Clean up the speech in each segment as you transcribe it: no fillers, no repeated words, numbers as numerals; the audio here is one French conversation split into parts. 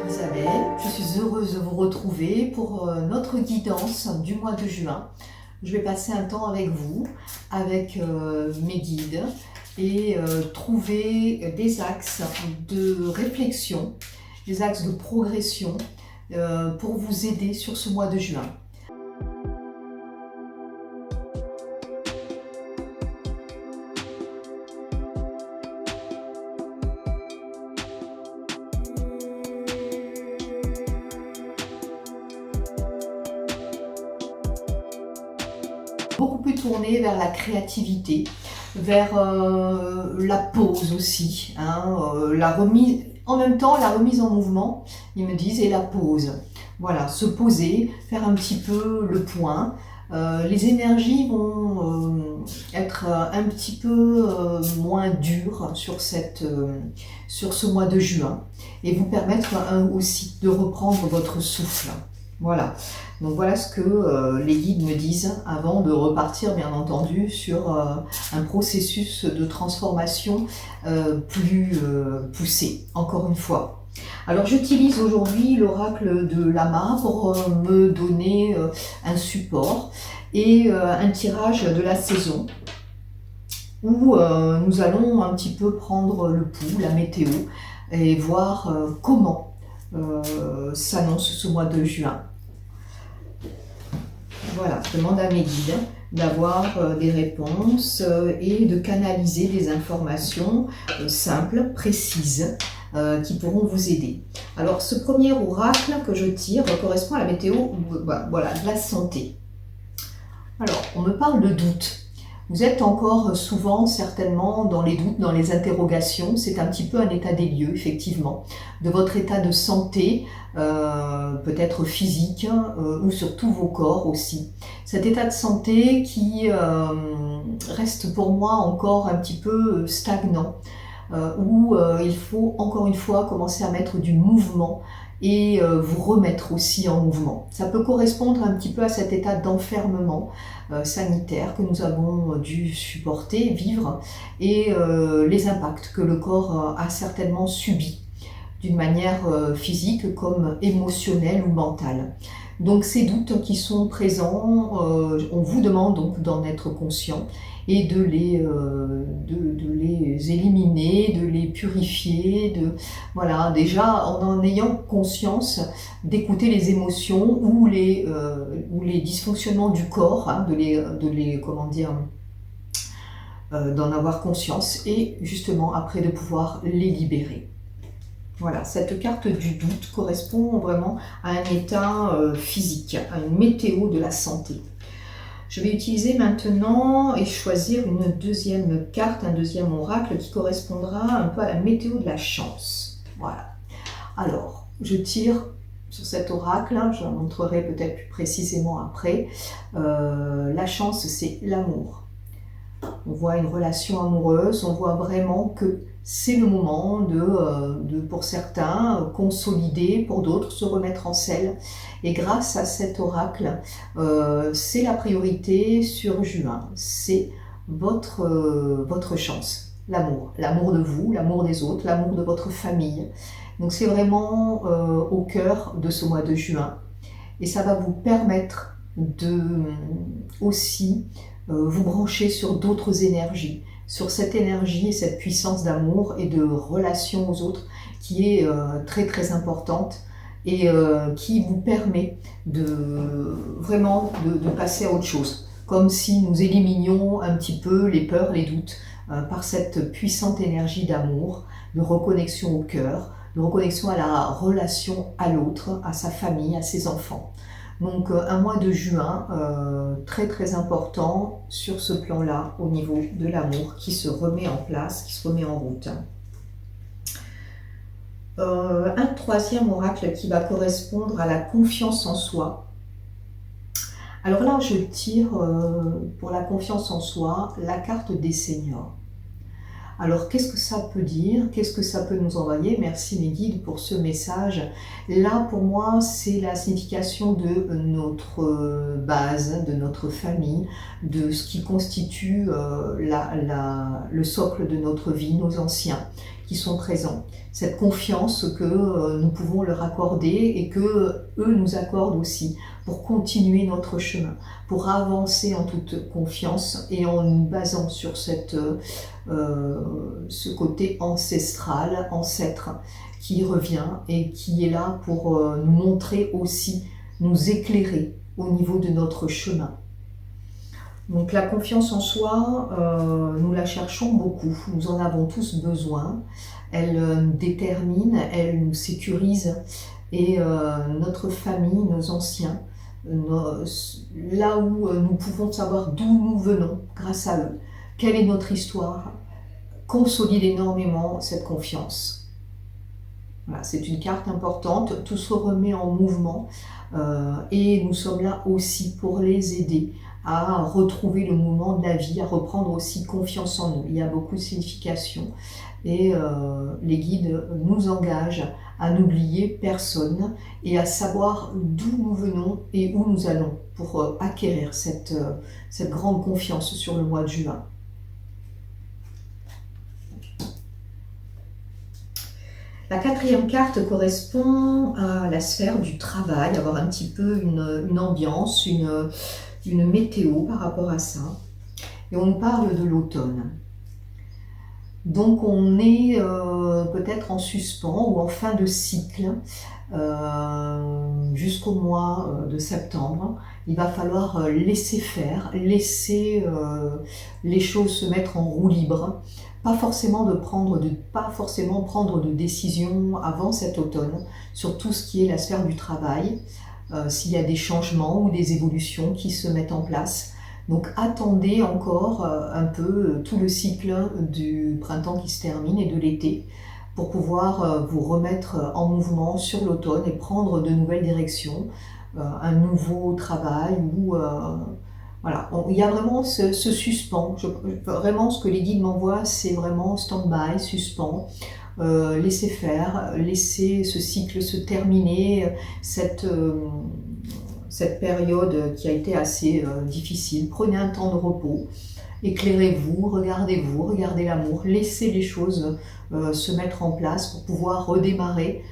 Isabelle, je suis heureuse de vous retrouver pour notre guidance du mois de juin. Je vais passer un temps avec vous, avec mes guides et trouver des axes de réflexion, des axes de progression pour vous aider sur ce mois de juin. Beaucoup plus tourné vers la créativité, vers la pause aussi, la remise, en même temps la remise en mouvement, ils me disent, et la pause. Voilà, se poser, faire un petit peu le point. Les énergies vont être un petit peu moins dures sur ce mois de juin et vous permettre aussi de reprendre votre souffle. Voilà, donc voilà ce que les guides me disent avant de repartir bien entendu sur un processus de transformation plus poussé, encore une fois. Alors j'utilise aujourd'hui l'oracle de Lama pour me donner un support et un tirage de la saison où nous allons un petit peu prendre le pouls, la météo et voir comment s'annonce ce mois de juin. Voilà, je demande à mes guides d'avoir des réponses et de canaliser des informations simples, précises, qui pourront vous aider. Alors, ce premier oracle que je tire correspond à la météo voilà, de la santé. Alors, on me parle de doute. Vous êtes encore souvent, certainement, dans les doutes, dans les interrogations. C'est un petit peu un état des lieux, effectivement, de votre état de santé, peut-être physique, ou surtout vos corps aussi. Cet état de santé qui reste pour moi encore un petit peu stagnant, où il faut encore une fois commencer à mettre du mouvement et vous remettre aussi en mouvement. Ça peut correspondre un petit peu à cet état d'enfermement sanitaire que nous avons dû supporter, vivre, et les impacts que le corps a certainement subis d'une manière physique comme émotionnelle ou mentale. Donc ces doutes qui sont présents, on vous demande donc d'en être conscient et de les éliminer, de les purifier, voilà, déjà en ayant conscience d'écouter les émotions ou les dysfonctionnements du corps, d'en avoir conscience et justement après de pouvoir les libérer. Voilà, cette carte du doute correspond vraiment à un état physique, à une météo de la santé. Je vais utiliser maintenant et choisir une deuxième carte, un deuxième oracle qui correspondra un peu à la météo de la chance. Voilà. Alors, je tire sur cet oracle, je la montrerai peut-être plus précisément après. La chance, c'est l'amour. On voit une relation amoureuse, on voit vraiment que c'est le moment pour certains, consolider, pour d'autres, se remettre en selle. Et grâce à cet oracle, c'est la priorité sur juin. C'est votre chance, l'amour. L'amour de vous, l'amour des autres, l'amour de votre famille. Donc c'est vraiment au cœur de ce mois de juin. Et ça va vous permettre de aussi vous brancher sur d'autres énergies, sur cette énergie et cette puissance d'amour et de relation aux autres qui est très très importante et qui vous permet vraiment de passer à autre chose, comme si nous éliminions un petit peu les peurs, les doutes par cette puissante énergie d'amour, de reconnexion au cœur, de reconnexion à la relation à l'autre, à sa famille, à ses enfants. Donc un mois de juin très très important sur ce plan-là au niveau de l'amour qui se remet en place, qui se remet en route. Un troisième oracle qui va correspondre à la confiance en soi. Alors là, je tire pour la confiance en soi la carte des seniors. Alors, qu'est-ce que ça peut dire? Qu'est-ce que ça peut nous envoyer? Merci mes guides pour ce message. Là, pour moi, c'est la signification de notre base, de notre famille, de ce qui constitue le socle de notre vie, nos anciens, qui sont présents. Cette confiance que nous pouvons leur accorder et que eux nous accordent aussi pour continuer notre chemin, pour avancer en toute confiance et en nous basant sur ce côté ancestral, ancêtre, qui revient et qui est là pour nous montrer aussi, nous éclairer au niveau de notre chemin. Donc la confiance en soi, nous la cherchons beaucoup, nous en avons tous besoin. Elle nous détermine, elle nous sécurise et notre famille, nos anciens, là où nous pouvons savoir d'où nous venons grâce à eux, quelle est notre histoire, consolide énormément cette confiance. Voilà, c'est une carte importante, tout se remet en mouvement et nous sommes là aussi pour les aider à retrouver le mouvement de la vie, à reprendre aussi confiance en eux. Il y a beaucoup de significations et les guides nous engagent à n'oublier personne et à savoir d'où nous venons et où nous allons pour acquérir cette grande confiance sur le mois de juin. La quatrième carte correspond à la sphère du travail, avoir un petit peu une ambiance, une météo par rapport à ça. Et on nous parle de l'automne. Donc on est peut-être en suspens ou en fin de cycle jusqu'au mois de septembre. Il va falloir laisser faire, laisser les choses se mettre en roue libre. Pas forcément prendre de décision avant cet automne sur tout ce qui est la sphère du travail, s'il y a des changements ou des évolutions qui se mettent en place. Donc attendez encore un peu tout le cycle du printemps qui se termine et de l'été pour pouvoir vous remettre en mouvement sur l'automne et prendre de nouvelles directions, un nouveau travail ou voilà, il y a vraiment ce suspens. Vraiment, ce que les guides m'envoient, c'est vraiment stand-by, suspens, laisser faire, laisser ce cycle se terminer, cette période qui a été assez difficile. Prenez un temps de repos, éclairez-vous, regardez l'amour, laissez les choses se mettre en place pour pouvoir redémarrer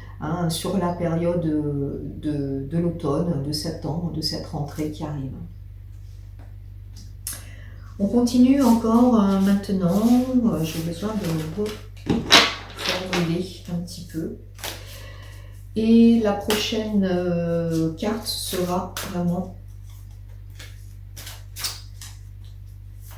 sur la période de l'automne, de septembre, de cette rentrée qui arrive. On continue encore maintenant, j'ai besoin de reformuler un petit peu. Et la prochaine carte sera vraiment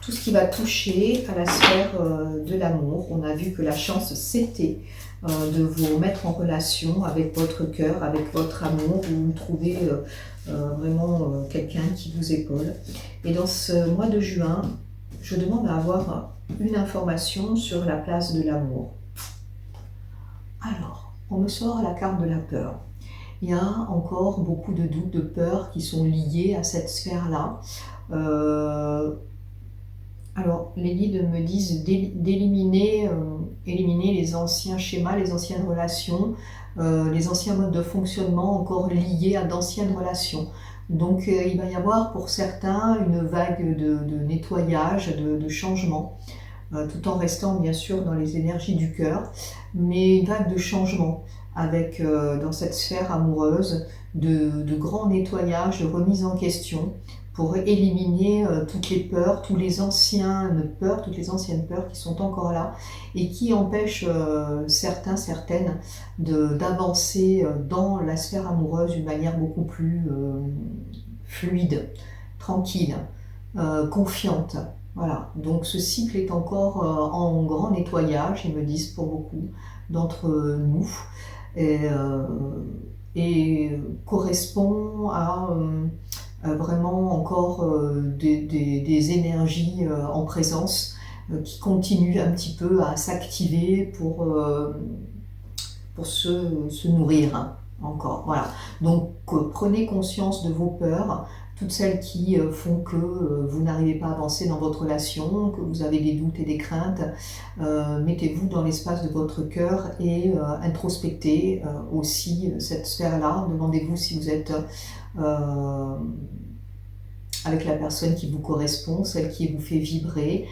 tout ce qui va toucher à la sphère de l'amour. On a vu que la chance c'était de vous mettre en relation avec votre cœur, avec votre amour, vous trouvez vraiment quelqu'un qui vous épaule. Et dans ce mois de juin, je demande à avoir une information sur la place de l'amour. Alors, on me sort la carte de la peur. Il y a encore beaucoup de doutes, de peurs qui sont liés à cette sphère-là. Alors, les guides me disent d'éliminer les anciens schémas, les anciennes relations, les anciens modes de fonctionnement encore liés à d'anciennes relations. Donc, il va y avoir pour certains une vague de nettoyage, de changement, tout en restant bien sûr dans les énergies du cœur, mais une vague de changement avec dans cette sphère amoureuse de grands nettoyages, de remise en question pour éliminer toutes les peurs, toutes les anciennes peurs qui sont encore là et qui empêchent certaines d'avancer dans la sphère amoureuse d'une manière beaucoup plus fluide, tranquille, confiante. Voilà, donc ce cycle est encore en grand nettoyage, ils me disent pour beaucoup d'entre nous, et correspond à vraiment encore des énergies en présence qui continuent un petit peu à s'activer pour se nourrir encore. Voilà. Donc prenez conscience de vos peurs, toutes celles qui font que vous n'arrivez pas à avancer dans votre relation, que vous avez des doutes et des craintes. Mettez-vous dans l'espace de votre cœur et introspectez aussi cette sphère-là. Demandez-vous si vous êtes avec la personne qui vous correspond, celle qui vous fait vibrer,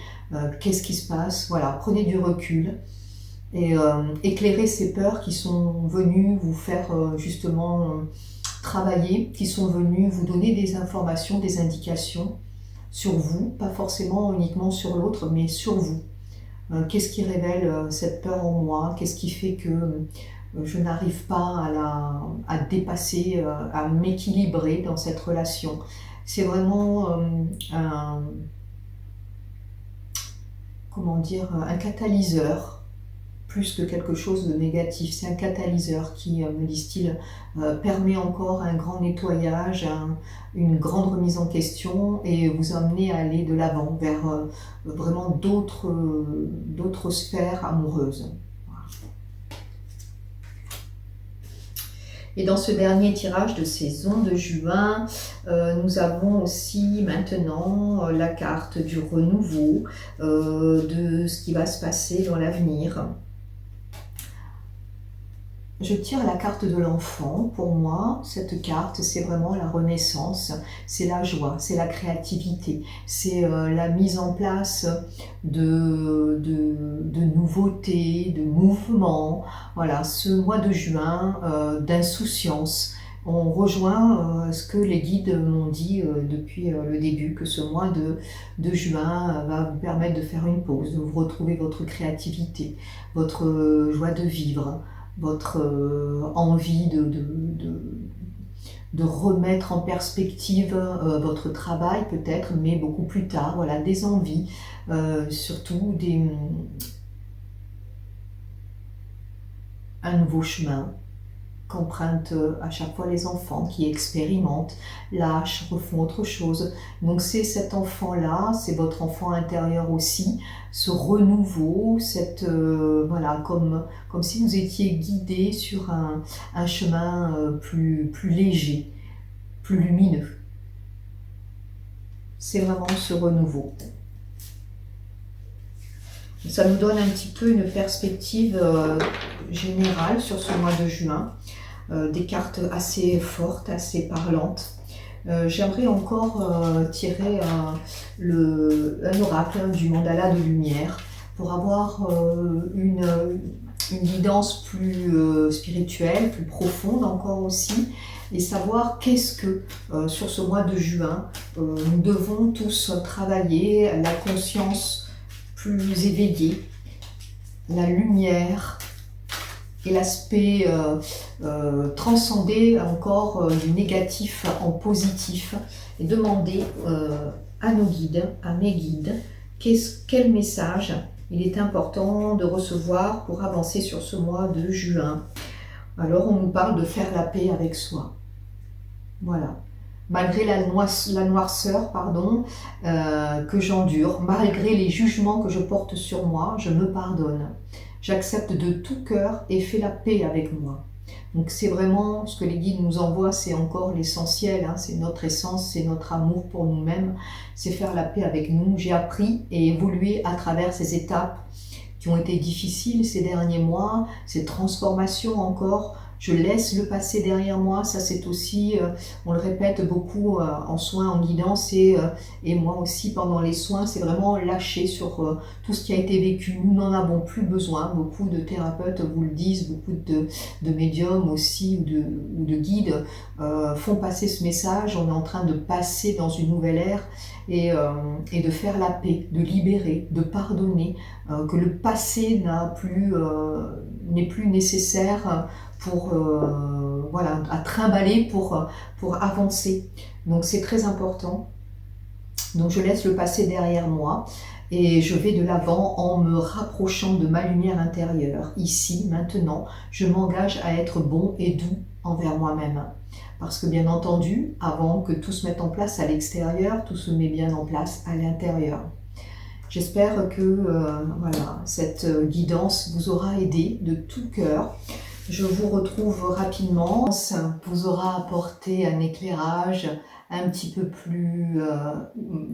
qu'est-ce qui se passe. Voilà, prenez du recul et éclairer ces peurs qui sont venues vous faire justement travailler, qui sont venues vous donner des informations, des indications sur vous, pas forcément uniquement sur l'autre, mais sur vous. Qu'est-ce qui révèle cette peur en moi? Qu'est-ce qui fait que je n'arrive pas à dépasser, à m'équilibrer dans cette relation? C'est vraiment comment dire, un catalyseur plus que quelque chose de négatif. C'est un catalyseur qui, me disent-ils, permet encore un grand nettoyage, une grande remise en question et vous amener à aller de l'avant vers vraiment d'autres sphères amoureuses. Et dans ce dernier tirage de saison de juin, nous avons aussi maintenant la carte du renouveau, de ce qui va se passer dans l'avenir. Je tire la carte de l'enfant. Pour moi, cette carte, c'est vraiment la renaissance, c'est la joie, c'est la créativité, c'est la mise en place de nouveautés, de mouvements. Voilà, ce mois de juin d'insouciance. On rejoint ce que les guides m'ont dit depuis le début, que ce mois de juin va vous permettre de faire une pause, de vous retrouver votre créativité, votre joie de vivre, votre envie de remettre en perspective votre travail peut-être, mais beaucoup plus tard, voilà, des envies, surtout un nouveau chemin qu'empruntent à chaque fois les enfants qui expérimentent, lâchent, refont autre chose. Donc c'est cet enfant-là, c'est votre enfant intérieur aussi, ce renouveau, cette voilà, comme si vous étiez guidé sur un chemin plus léger, plus lumineux. C'est vraiment ce renouveau. Ça nous donne un petit peu une perspective générale sur ce mois de juin, des cartes assez fortes, assez parlantes. J'aimerais encore tirer un oracle du mandala de lumière pour avoir une guidance plus spirituelle, plus profonde encore aussi, et savoir qu'est-ce que sur ce mois de juin nous devons tous travailler, la conscience plus éveillée, la lumière et l'aspect transcendé encore du négatif en positif, et demander à nos guides, à mes guides, quel message il est important de recevoir pour avancer sur ce mois de juin. Alors on nous parle de faire la paix avec soi. Voilà. Malgré la noirceur que j'endure, malgré les jugements que je porte sur moi, je me pardonne. J'accepte de tout cœur et fais la paix avec moi. Donc c'est vraiment ce que les guides nous envoient, c'est encore l'essentiel, hein, c'est notre essence, c'est notre amour pour nous-mêmes, c'est faire la paix avec nous. J'ai appris et évolué à travers ces étapes qui ont été difficiles ces derniers mois, ces transformations encore. Je laisse le passé derrière moi, ça c'est aussi, on le répète beaucoup en soins, en guidance, et moi aussi pendant les soins, c'est vraiment lâcher sur tout ce qui a été vécu. Nous n'en avons plus besoin, beaucoup de thérapeutes vous le disent, beaucoup de médiums aussi ou de guides font passer ce message. On est en train de passer dans une nouvelle ère et de faire la paix, de libérer, de pardonner, que le passé n'est plus nécessaire pour voilà, à trimballer pour avancer. Donc c'est très important. Donc je laisse le passé derrière moi et je vais de l'avant en me rapprochant de ma lumière intérieure. Ici, maintenant, je m'engage à être bon et doux envers moi-même. Parce que bien entendu, avant que tout se mette en place à l'extérieur, tout se met bien en place à l'intérieur. J'espère que voilà, cette guidance vous aura aidé de tout cœur. Je vous retrouve rapidement. Ça vous aura apporté un éclairage un petit peu plus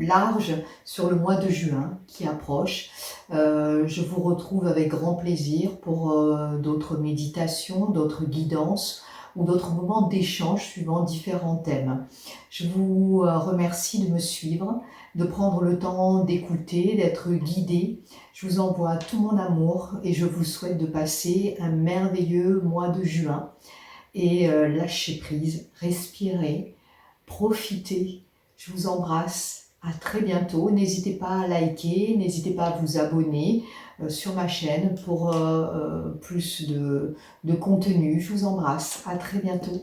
large sur le mois de juin qui approche. Je vous retrouve avec grand plaisir pour d'autres méditations, d'autres guidances, ou d'autres moments d'échange suivant différents thèmes. Je vous remercie de me suivre, de prendre le temps d'écouter, d'être guidé. Je vous envoie tout mon amour et je vous souhaite de passer un merveilleux mois de juin. Et lâchez prise, respirez, profitez. Je vous embrasse. À très bientôt. N'hésitez pas à liker, n'hésitez pas à vous abonner sur ma chaîne pour plus de contenu. Je vous embrasse. À très bientôt.